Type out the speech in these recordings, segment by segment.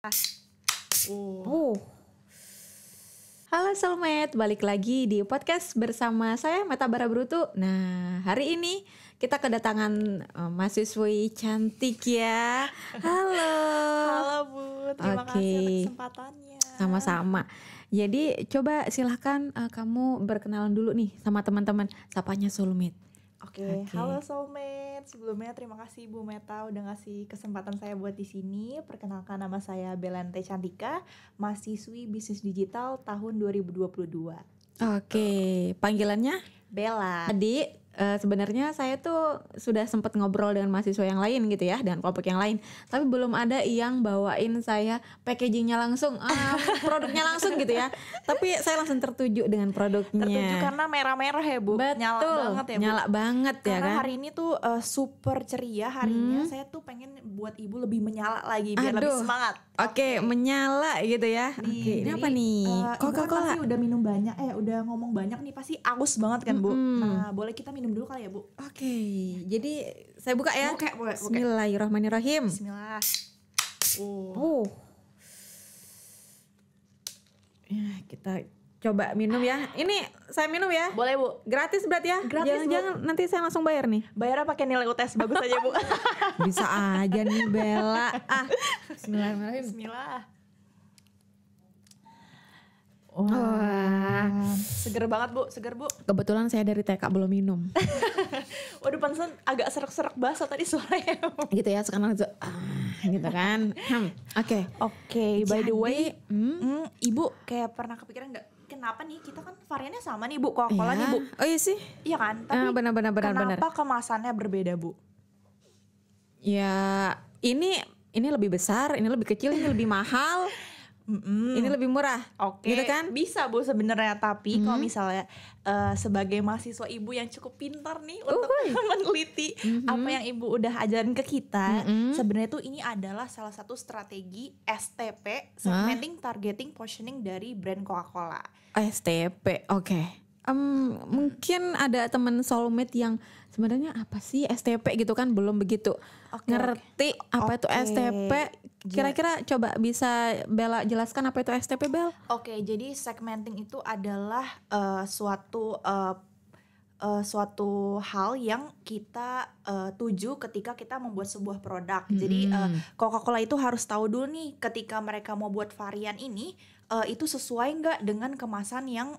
Uh. Halo Soulmate, balik lagi di podcast bersama saya Meta Bara Brutu. Nah, hari ini kita kedatangan mahasiswi cantik ya. Halo. Halo Bu, terima kasih atas kesempatannya. Sama-sama. Jadi coba silahkan kamu berkenalan dulu nih sama teman-teman. Sapanya Soulmate. Oke. Halo Soulmate. Sebelumnya terima kasih Bu Meta udah ngasih kesempatan saya buat di sini. Perkenalkan, nama saya Belante Cantika, mahasiswi bisnis digital tahun 2022. Oke, panggilannya Bella. Tadi sebenarnya saya tuh sudah sempat ngobrol dengan mahasiswa yang lain gitu ya, dengan kelompok yang lain, tapi belum ada yang bawain saya packagingnya langsung, produknya langsung gitu ya. Tapi saya langsung tertuju dengan produknya. Tertuju karena merah-merah ya Bu. Betul, nyala banget ya Bu. Nyala banget ya karena kan. hari ini tuh super ceria harinya. Saya tuh pengen buat Ibu lebih menyala lagi biar lebih semangat. Oke, menyala gitu ya. Oke, ini apa nih? Coca-Cola. Ibu kan pasti udah minum banyak, udah ngomong banyak nih, pasti aus banget kan Bu. Nah, boleh kita minum dulu kali ya Bu? Oke, jadi saya buka ya. Buka. Bismillahirrahmanirrahim. Bismillah. Ya, kita coba minum ya. Ini saya minum ya. Boleh Bu. Gratis berarti ya? Gratis, Jangan nanti saya langsung bayar nih. Bayarnya pakai nilai UTS bagus aja Bu. Bisa aja nih Bella. Bismillahirrahmanirrahim. Bismillah. Wah, seger banget Bu, seger Bu. kebetulan saya dari TK belum minum. Waduh, pantesan agak serak-serak basah tadi suaranya. Gitu ya, sekarang gitu kan. Oke, By the way, Ibu kayak pernah kepikiran nggak, kenapa nih kita kan variannya sama nih Bu, Coca-Cola nih Bu. Oh iya sih. Iya kan? Tapi benar. kenapa kemasannya berbeda Bu? Ya, ini lebih besar, ini lebih kecil, ini lebih mahal. Ini lebih murah. Oke, gitu kan? Bisa Bu sebenarnya, tapi kalau misalnya sebagai mahasiswa Ibu yang cukup pintar nih untuk meneliti apa yang Ibu udah ajarin ke kita, sebenarnya tuh ini adalah salah satu strategi STP, segmenting, targeting, positioning dari brand Coca-Cola. STP, oke. Mungkin ada teman Soulmate yang sebenarnya apa sih STP gitu kan, belum begitu ngerti apa itu STP. Kira-kira coba bisa Bella jelaskan apa itu STP, Bel? Oke, jadi segmenting itu adalah suatu hal yang kita tuju ketika kita membuat sebuah produk. Jadi Coca-Cola itu harus tahu dulu nih ketika mereka mau buat varian ini, itu sesuai nggak dengan kemasan yang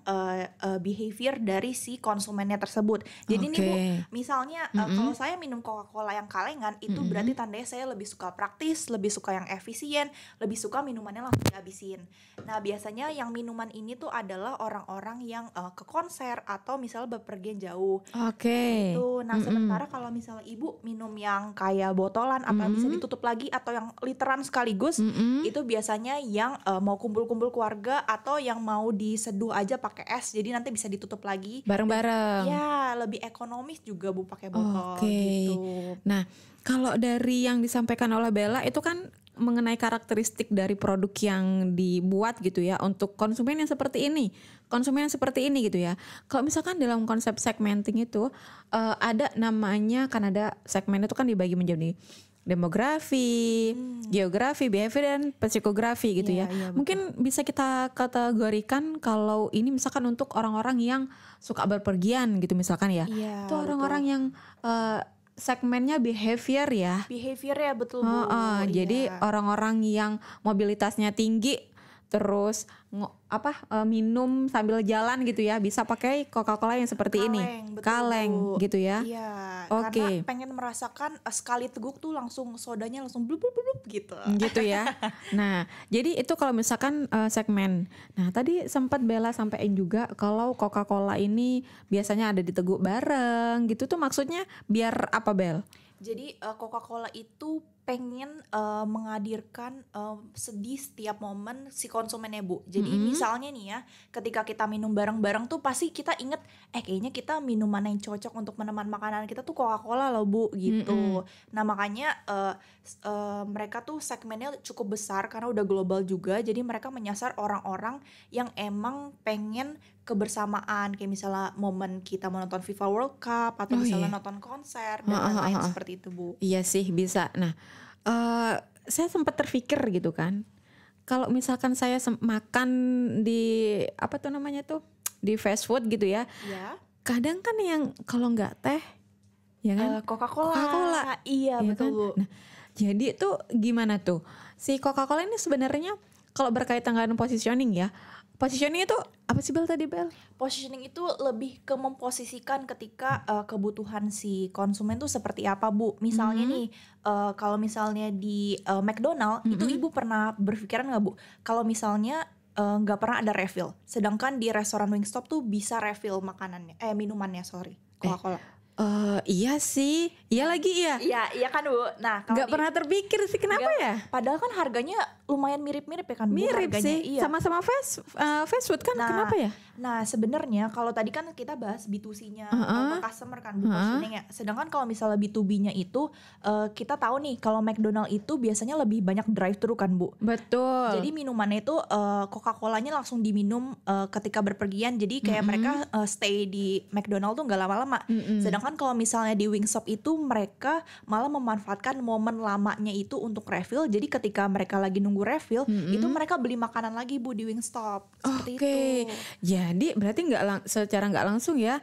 behavior dari si konsumennya tersebut. Jadi nih Bu, misalnya kalau saya minum Coca-Cola yang kalengan, itu berarti tandanya saya lebih suka praktis, lebih suka yang efisien, lebih suka minumannya langsung dihabisin. Nah, biasanya yang minuman ini tuh adalah orang-orang yang ke konser atau misalnya bepergian jauh. Oke. Itu. Nah, sementara kalau misalnya Ibu minum yang kayak botolan, apa bisa ditutup lagi atau yang literan sekaligus, itu biasanya yang mau kumpul-kumpul keluarga atau yang mau diseduh aja pakai es, jadi nanti bisa ditutup lagi Bareng-bareng. Ya, lebih ekonomis juga Bu pakai botol gitu. Nah, kalau dari yang disampaikan oleh Bella itu kan mengenai karakteristik dari produk yang dibuat gitu ya, untuk konsumen yang seperti ini, gitu ya. Kalau misalkan dalam konsep segmenting itu ada namanya, kan ada segmen itu kan dibagi menjadi demografi, geografi, behavior, dan psikografi gitu ya. Mungkin bisa kita kategorikan kalau ini misalkan untuk orang-orang yang suka berpergian gitu misalkan ya. Itu orang-orang yang segmennya behavior ya. Behavior ya, betul Bu. Jadi orang-orang yang mobilitasnya tinggi, terus minum sambil jalan gitu ya, bisa pakai Coca-Cola yang seperti ini, kaleng gitu ya. Iya, karena pengen merasakan sekali teguk tuh langsung sodanya langsung blub gitu. Gitu ya. Nah, jadi itu kalau misalkan segmen. Nah, tadi sempat Bella sampaikan juga kalau Coca-Cola ini biasanya ada diteguk bareng gitu, tuh maksudnya biar apa, Bel? Jadi Coca-Cola itu pengen menghadirkan di setiap momen si konsumennya Bu. Jadi misalnya nih ya, ketika kita minum bareng-bareng tuh pasti kita inget, kayaknya kita minuman yang cocok untuk meneman makanan kita tuh Coca-Cola loh Bu gitu. Nah, makanya mereka tuh segmennya cukup besar karena udah global juga. Jadi mereka menyasar orang-orang yang emang pengen kebersamaan, kayak misalnya momen kita menonton FIFA World Cup atau misalnya nonton konser dan lain-lain seperti itu Bu. Iya sih bisa. Nah, saya sempat terpikir gitu kan, kalau misalkan saya makan di apa tuh namanya tuh di fast food gitu ya, Ya. kadang kan yang kalau nggak teh, ya kan, Coca-Cola. Coca-Cola. Iya, Ya betul kan? Bu. Nah, jadi tuh gimana tuh si Coca-Cola ini sebenarnya kalau berkaitan dengan positioning ya, positioning itu apa sih Bel tadi Bel? Positioning itu lebih ke memposisikan ketika kebutuhan si konsumen tuh seperti apa Bu. Misalnya nih kalau misalnya di McDonald itu Ibu pernah berpikiran nggak Bu? Kalau misalnya nggak pernah ada refill, sedangkan di restoran Wingstop tuh bisa refill makanannya, minumannya sorry, Coca-Cola. Iya sih, iya lagi ya. Iya kan Bu. Nah kalau Nggak pernah terpikir sih kenapa nggak- ya? Padahal kan harganya lumayan mirip-mirip ya kan Bu, Mirip harganya. sih, Iya. sama-sama fast food kan, Nah, kenapa ya? Nah sebenarnya kalau tadi kan kita bahas B2C-nya atau customer kan Bu positioning-nya. Sedangkan kalau misalnya B2B-nya itu kita tahu nih kalau McDonald itu biasanya lebih banyak drive-thru kan Bu. Betul. Jadi minumannya itu Coca-Colanya langsung diminum ketika berpergian. Jadi kayak mereka stay di McDonald tuh nggak lama-lama. Sedangkan kalau misalnya di Wingstop itu mereka malah memanfaatkan momen lamanya itu untuk refill. Jadi ketika mereka lagi nunggu refill, itu mereka beli makanan lagi Bu di Wingstop. Seperti Oke, itu. jadi berarti secara nggak langsung ya.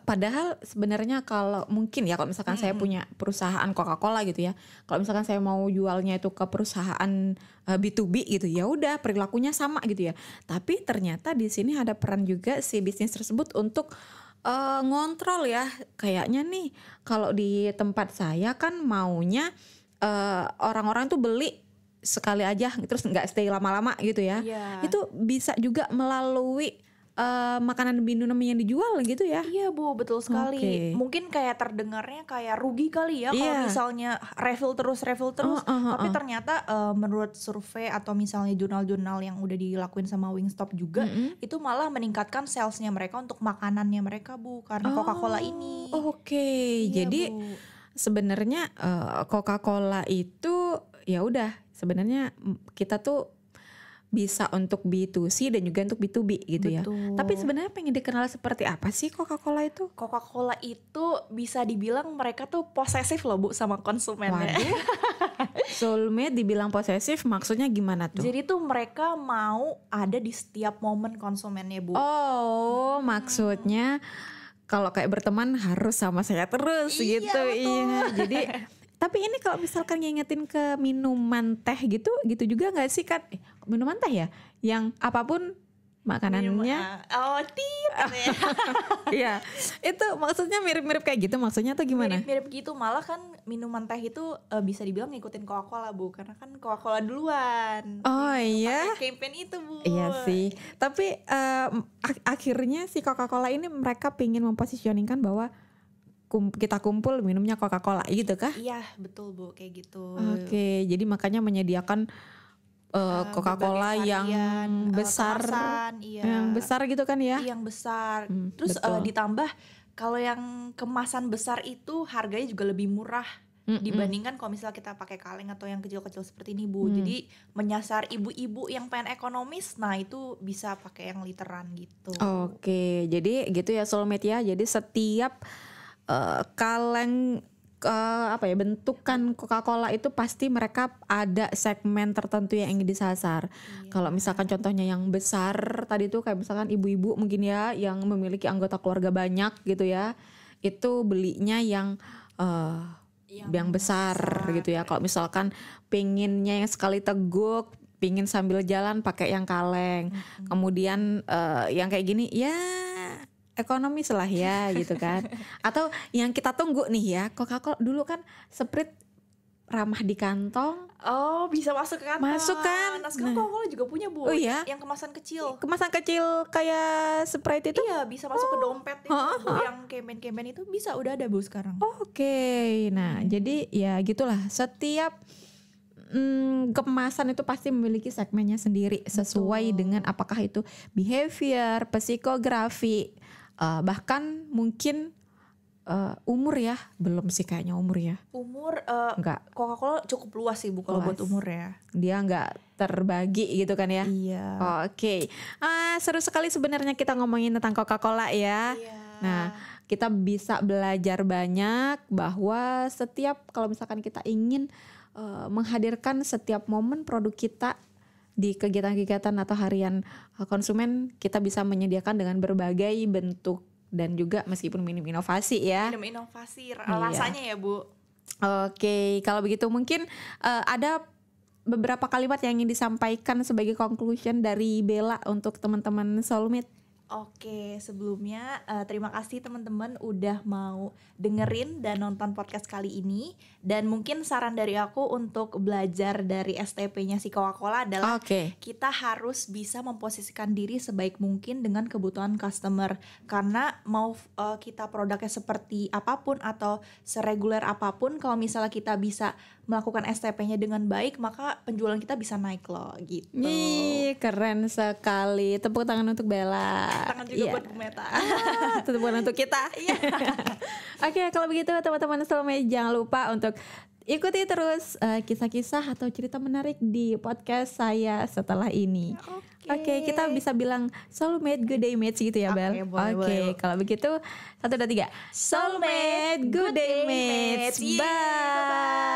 Padahal sebenarnya kalau mungkin ya kalau misalkan saya punya perusahaan Coca-Cola gitu ya, kalau misalkan saya mau jualnya itu ke perusahaan B2B gitu, ya udah perilakunya sama gitu ya. Tapi ternyata di sini ada peran juga si bisnis tersebut untuk ngontrol ya. Kayaknya nih kalau di tempat saya kan maunya orang-orang tuh beli sekali aja terus nggak stay lama-lama gitu ya. Iya. Itu bisa juga melalui makanan minum yang dijual gitu ya. Iya Bu, betul sekali. Oke. Mungkin kayak terdengarnya kayak rugi kali ya kalau Iya. misalnya refill terus. Tapi ternyata menurut survei atau misalnya jurnal-jurnal yang udah dilakuin sama Wingstop juga, itu malah meningkatkan salesnya mereka untuk makanannya mereka Bu, karena Coca-Cola ini. Oke, Iya, jadi Bu. sebenarnya Coca-Cola itu ya udah sebenarnya kita tuh bisa untuk B2C dan juga untuk B2B gitu ya. Betul. Tapi sebenarnya pengen dikenal seperti apa sih Coca-Cola itu? Coca-Cola itu bisa dibilang mereka tuh posesif loh Bu sama konsumennya. Waduh, soulmate dibilang posesif maksudnya gimana tuh? Jadi tuh mereka mau ada di setiap momen konsumennya Bu. Oh, maksudnya kalau kayak berteman harus sama saya terus Iya, gitu. betul. Iya. Jadi tapi ini kalau misalkan ngingetin ke minuman teh gitu juga nggak sih kan? Minuman teh ya, yang apapun makanannya. Oh, tip. Iya, itu maksudnya mirip-mirip kayak gitu. Maksudnya tuh gimana? Mirip-mirip gitu, malah kan minuman teh itu bisa dibilang ngikutin Coca-Cola Bu, karena kan Coca-Cola duluan. Oh iya. Pakai campaign itu Bu. Iya sih, tapi akhirnya si Coca-Cola ini mereka pingin mempositioningkan bahwa kita kumpul minumnya Coca-Cola gitu kah? Iya betul Bu, kayak gitu. Oke, jadi makanya menyediakan Coca-Cola berbagai yang varian, besar, kemasan, iya. yang besar gitu kan ya? Yang besar. Hmm, Terus betul. ditambah kalau yang kemasan besar itu harganya juga lebih murah dibandingkan kalau misalnya kita pakai kaleng atau yang kecil-kecil seperti ini Bu. Jadi menyasar ibu-ibu yang pengen ekonomis, nah itu bisa pakai yang literan gitu. Oke, jadi gitu ya soulmate ya. Jadi setiap kaleng apa ya bentukan Coca-Cola itu pasti mereka ada segmen tertentu yang ingin disasar. Kalau misalkan contohnya yang besar tadi tuh kayak misalkan ibu-ibu mungkin ya yang memiliki anggota keluarga banyak gitu ya, itu belinya yang besar gitu ya. Kalau misalkan pengennya yang sekali teguk, pingin sambil jalan pakai yang kaleng. Kemudian yang kayak gini ya ekonomis lah ya gitu kan. Atau yang kita tunggu nih ya, Coca-Cola dulu kan Sprite ramah di kantong. Oh, bisa masuk ke kantong. Masuk kan? Nah, sekarang Coca-Cola juga punya Bu. Oh iya? Yang kemasan kecil. Kemasan kecil kayak Sprite itu. Iya, bisa masuk ke dompet itu, Bu, yang kemen-kemen itu bisa udah ada Bu sekarang. Oke. Nah, jadi ya gitulah. Setiap kemasan itu pasti memiliki segmennya sendiri sesuai dengan apakah itu behavior, psikografi, bahkan mungkin umur ya. Belum sih kayaknya umur ya. Umur Enggak. Coca-Cola cukup luas sih Bu kalau Luas. buat umur ya. Dia nggak terbagi gitu kan ya. Iya. Oke. Seru sekali sebenarnya kita ngomongin tentang Coca-Cola ya. Iya. Nah, kita bisa belajar banyak bahwa setiap kalau misalkan kita ingin menghadirkan setiap momen produk kita di kegiatan-kegiatan atau harian konsumen kita bisa menyediakan dengan berbagai bentuk dan juga meskipun minim inovasi ya. Minim inovasi rasanya ya Bu. Oke, kalau begitu mungkin ada beberapa kalimat yang ingin disampaikan sebagai conclusion dari Bella untuk teman-teman Soulmate. Oke, sebelumnya terima kasih teman-teman udah mau dengerin dan nonton podcast kali ini. Dan mungkin saran dari aku untuk belajar dari STP-nya si Coca-Cola adalah kita harus bisa memposisikan diri sebaik mungkin dengan kebutuhan customer. Karena mau kita produknya seperti apapun atau sereguler apapun, kalau misalnya kita bisa melakukan STP-nya dengan baik, maka penjualan kita bisa naik loh gitu. Ih, keren sekali. Tepuk tangan untuk Bella. Tangan juga buat Bu Meta. Tepuk tangan untuk kita. Oke, kalau begitu teman-teman Soulmate jangan lupa untuk ikuti terus kisah-kisah atau cerita menarik di podcast saya setelah ini. Oke, kita bisa bilang Soulmate Good Day Mates gitu ya, Bel. Oke, kalau begitu 1, 2, 3. Soulmate Good Day Mates. Bye.